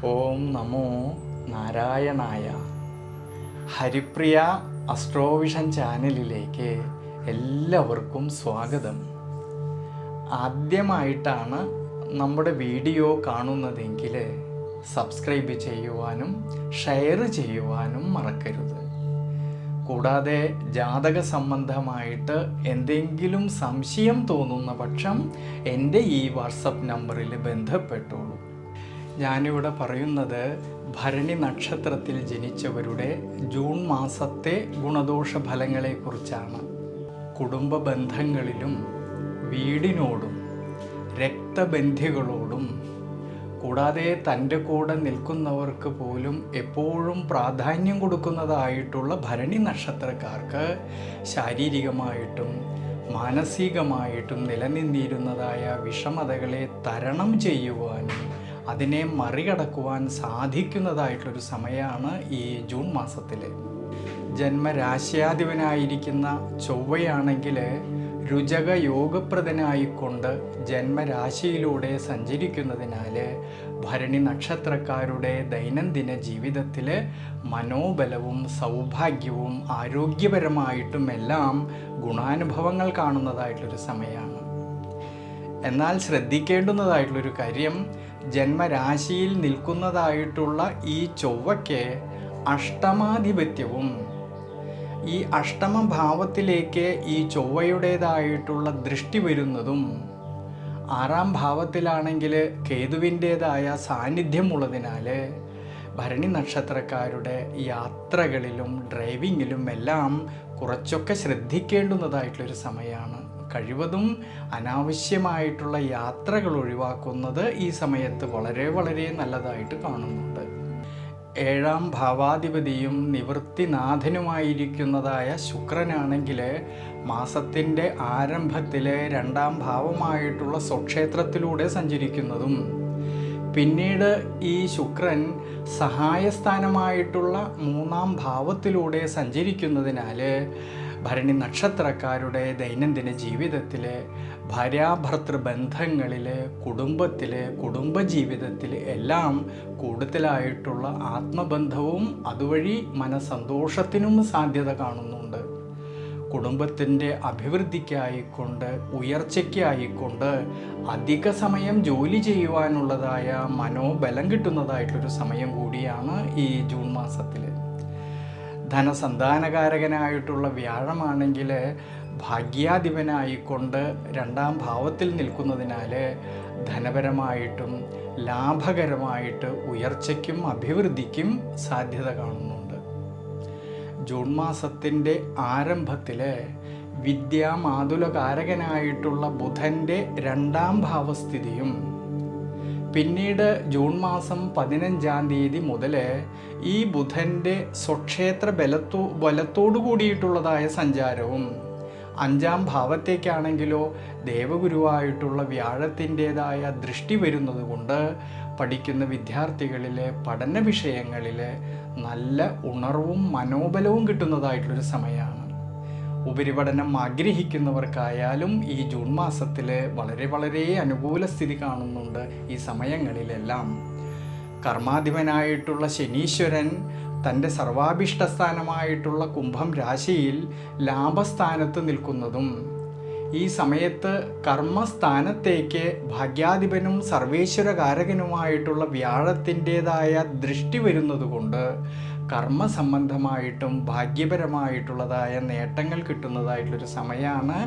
ഓം നമോ നാരായണായ. ഹരിപ്രിയ അസ്ട്രോവിഷൻ ചാനലിലേക്ക് എല്ലാവർക്കും സ്വാഗതം. ആദ്യമായിട്ടാണ് നമ്മുടെ വീഡിയോ കാണുന്നതെങ്കിൽ സബ്സ്ക്രൈബ് ചെയ്യുവാനും ഷെയർ ചെയ്യുവാനും മറക്കരുത്. കൂടാതെ ജാതക സംബന്ധമായിട്ട് എന്തെങ്കിലും സംശയം തോന്നുന്ന പക്ഷം എൻ്റെ ഈ വാട്സപ്പ് നമ്പറിൽ ബന്ധപ്പെട്ടോളൂ. ഞാനിവിടെ പറയുന്നത് ഭരണി നക്ഷത്രത്തിൽ ജനിച്ചവരുടെ ജൂൺ മാസത്തെ ഗുണദോഷ ഫലങ്ങളെക്കുറിച്ചാണ്. കുടുംബ ബന്ധങ്ങളിലും വീടിനോടും രക്തബന്ധികളോടും കൂടാതെ തൻ്റെ കൂടെ നിൽക്കുന്നവർക്ക് പോലും എപ്പോഴും പ്രാധാന്യം കൊടുക്കുന്നതായിട്ടുള്ള ഭരണി നക്ഷത്രക്കാർക്ക് ശാരീരികമായിട്ടും മാനസികമായിട്ടും നിലനിന്നിരുന്നതായ വിഷമതകളെ തരണം ചെയ്യുവാനും അതിനെ മറികടക്കുവാൻ സാധിക്കുന്നതായിട്ടൊരു സമയമാണ് ഈ ജൂൺ മാസത്തിൽ. ജന്മരാശ്യാധിപനായിരിക്കുന്ന ചൊവ്വയാണെങ്കിൽ രുചക യോഗപ്രദനായിക്കൊണ്ട് ജന്മരാശിയിലൂടെ സഞ്ചരിക്കുന്നതിനാൽ ഭരണി നക്ഷത്രക്കാരുടെ ദൈനംദിന ജീവിതത്തിൽ മനോബലവും സൗഭാഗ്യവും ആരോഗ്യപരമായിട്ടും എല്ലാം ഗുണാനുഭവങ്ങൾ കാണുന്നതായിട്ടൊരു സമയമാണ്. എന്നാൽ ശ്രദ്ധിക്കേണ്ടുന്നതായിട്ടുള്ളൊരു കാര്യം, ജന്മരാശിയിൽ നിൽക്കുന്നതായിട്ടുള്ള ഈ ചൊവ്വയ്ക്ക് അഷ്ടമാധിപത്യവും ഈ അഷ്ടമഭാവത്തിലേക്ക് ഈ ചൊവ്വയുടേതായിട്ടുള്ള ദൃഷ്ടി വരുന്നതും 6ാം ഭാവത്തിലാണെങ്കിൽ കേതുവിൻ്റേതായ സാന്നിധ്യമുള്ളതിനാൽ ഭരണി നക്ഷത്രക്കാരുടെ യാത്രകളിലും ഡ്രൈവിങ്ങിലും എല്ലാം കുറച്ചൊക്കെ ശ്രദ്ധിക്കേണ്ടുന്നതായിട്ടുള്ളൊരു സമയമാണ്. കഴിവതും അനാവശ്യമായിട്ടുള്ള യാത്രകൾ ഒഴിവാക്കുന്നത് ഈ സമയത്ത് വളരെ വളരെ നല്ലതായിട്ട് കാണുന്നുണ്ട്. 7ാം ഭാവാധിപതിയും നിവൃത്തിനാഥനുമായിരിക്കുന്നതായ ശുക്രനാണെങ്കിൽ മാസത്തിൻ്റെ ആരംഭത്തിൽ 2ാം ഭാവമായിട്ടുള്ള സ്വക്ഷേത്രത്തിലൂടെ സഞ്ചരിക്കുന്നതും പിന്നീട് ഈ ശുക്രൻ സഹായസ്ഥാനമായിട്ടുള്ള 3ാം ഭാവത്തിലൂടെ സഞ്ചരിക്കുന്നതിനാൽ ഭരണി നക്ഷത്രക്കാരുടെ ദൈനംദിന ജീവിതത്തിൽ ഭാര്യാഭർത്തൃ ബന്ധങ്ങളിൽ കുടുംബത്തിൽ കുടുംബജീവിതത്തിൽ എല്ലാം കൂടുതലായിട്ടുള്ള ആത്മബന്ധവും അതുവഴി മനസ്സന്തോഷത്തിനും സാധ്യത കാണുന്നുണ്ട്. കുടുംബത്തിൻ്റെ അഭിവൃദ്ധിക്കായിക്കൊണ്ട് ഉയർച്ചയ്ക്കായിക്കൊണ്ട് അധിക സമയം ജോലി ചെയ്യുവാനുള്ളതായ മനോബലം കിട്ടുന്നതായിട്ടൊരു സമയം കൂടിയാണ് ഈ ജൂൺ മാസത്തിൽ. ധനസന്താനകാരകനായിട്ടുള്ള വ്യാഴമാണെങ്കിൽ ഭാഗ്യാധിപനായിക്കൊണ്ട് 2ാം ഭാവത്തിൽ നിൽക്കുന്നതിനാൽ ധനപരമായിട്ടും ലാഭകരമായിട്ട് ഉയർച്ചയ്ക്കും അഭിവൃദ്ധിക്കും സാധ്യത കാണുന്നുണ്ട്. ജൂൺ മാസത്തിൻ്റെ ആരംഭത്തിൽ വിദ്യാമാതുലകാരകനായിട്ടുള്ള ബുധൻ്റെ 2ാം ഭാവസ്ഥിതിയും പിന്നീട് ജൂൺ മാസം 15-ാം തീയതി മുതൽ ഈ ബുധൻ്റെ സ്വക്ഷേത്ര ബലത്തോടു കൂടിയിട്ടുള്ളതായ സഞ്ചാരവും 5ാം ഭാവത്തേക്കാണെങ്കിലോ ദേവഗുരുവായിട്ടുള്ള വ്യാഴത്തിൻ്റേതായ ദൃഷ്ടി വരുന്നത് കൊണ്ട് പഠിക്കുന്ന വിദ്യാർത്ഥികളിൽ പഠന വിഷയങ്ങളിൽ നല്ല ഉണർവും മനോബലവും കിട്ടുന്നതായിട്ടുള്ളൊരു സമയമാണ്. ഉപരിപഠനം ആഗ്രഹിക്കുന്നവർക്കായാലും ഈ ജൂൺ മാസത്തിൽ വളരെ വളരെ അനുകൂല സ്ഥിതി കാണുന്നുണ്ട്. ഈ സമയങ്ങളിലെല്ലാം കർമാധിപനായിട്ടുള്ള ശനീശ്വരൻ തൻ്റെ സർവാഭീഷ്ടസ്ഥാനമായിട്ടുള്ള കുംഭം രാശിയിൽ ലാഭസ്ഥാനത്ത് നിൽക്കുന്നതും ഈ സമയത്ത് കർമ്മസ്ഥാനത്തേക്ക് ഭാഗ്യാധിപനും സർവേശ്വരകാരകനുമായിട്ടുള്ള വ്യാഴത്തിൻ്റേതായ ദൃഷ്ടി വരുന്നതുകൊണ്ട് കർമ്മസംബന്ധമായിട്ടും ഭാഗ്യപരമായിട്ടുള്ളതായ നേട്ടങ്ങൾ കിട്ടുന്നതായിട്ടുള്ളൊരു സമയമാണ്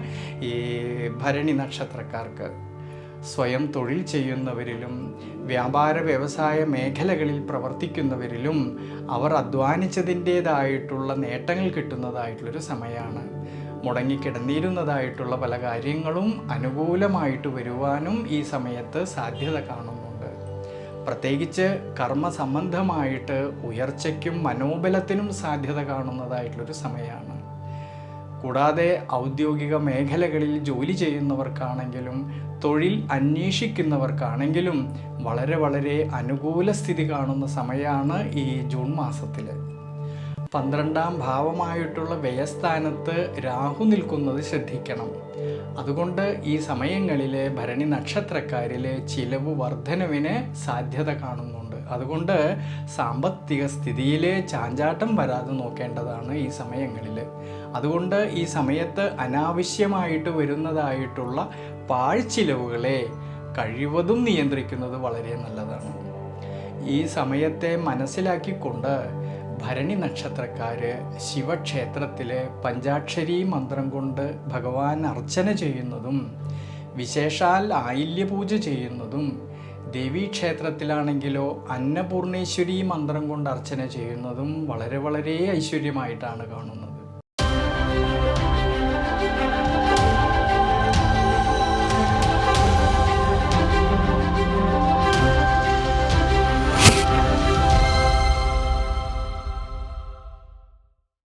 ഈ ഭരണി നക്ഷത്രക്കാർക്ക്. സ്വയം തൊഴിൽ ചെയ്യുന്നവരിലും വ്യാപാര വ്യവസായ മേഖലകളിൽ പ്രവർത്തിക്കുന്നവരിലും അവർ അധ്വാനിച്ചതിൻ്റേതായിട്ടുള്ള നേട്ടങ്ങൾ കിട്ടുന്നതായിട്ടുള്ളൊരു സമയമാണ്. മുടങ്ങിക്കിടന്നിരുന്നതായിട്ടുള്ള പല കാര്യങ്ങളും അനുകൂലമായിട്ട് വരുവാനും ഈ സമയത്ത് സാധ്യത കാണുന്നുണ്ട്. പ്രത്യേകിച്ച് കർമ്മസംബന്ധമായിട്ട് ഉയർച്ചയ്ക്കും മനോബലത്തിനും സാധ്യത കാണുന്നതായിട്ടുള്ളൊരു സമയമാണ്. കൂടാതെ ഔദ്യോഗിക മേഖലകളിൽ ജോലി ചെയ്യുന്നവർക്കാണെങ്കിലും തൊഴിൽ അന്വേഷിക്കുന്നവർക്കാണെങ്കിലും വളരെ വളരെ അനുകൂല സ്ഥിതി കാണുന്ന സമയമാണ് ഈ ജൂൺ മാസത്തിൽ. 12ാം ഭാവമായിട്ടുള്ള വ്യയസ്ഥാനത്ത് രാഹു നിൽക്കുന്നത് ശ്രദ്ധിക്കണം. അതുകൊണ്ട് ഈ സമയങ്ങളിൽ ഭരണി നക്ഷത്രക്കാരിൽ ചിലവ് വർധനവിന് സാധ്യത കാണുന്നുണ്ട്. അതുകൊണ്ട് സാമ്പത്തിക സ്ഥിതിയിൽ ചാഞ്ചാട്ടം വരാതെ നോക്കേണ്ടതാണ് ഈ സമയങ്ങളിൽ. അതുകൊണ്ട് ഈ സമയത്ത് അനാവശ്യമായിട്ട് വരുന്നതായിട്ടുള്ള പാഴ്ചിലവുകളെ കഴിവതും നിയന്ത്രിക്കുന്നത് വളരെ നല്ലതാണ്. ഈ സമയത്തെ മനസ്സിലാക്കിക്കൊണ്ട് ഭരണി നക്ഷത്രക്കാർ ശിവക്ഷേത്രത്തിൽ പഞ്ചാക്ഷരി മന്ത്രം കൊണ്ട് ഭഗവാൻ അർച്ചന ചെയ്യുന്നതും വിശേഷാൽ ആയില്യപൂജ ചെയ്യുന്നതും ദേവീക്ഷേത്രത്തിലാണെങ്കിലോ അന്നപൂർണേശ്വരി മന്ത്രം കൊണ്ട് അർച്ചന ചെയ്യുന്നതും വളരെ വളരെ ഐശ്വര്യമായിട്ടാണ് കാണുന്നത്.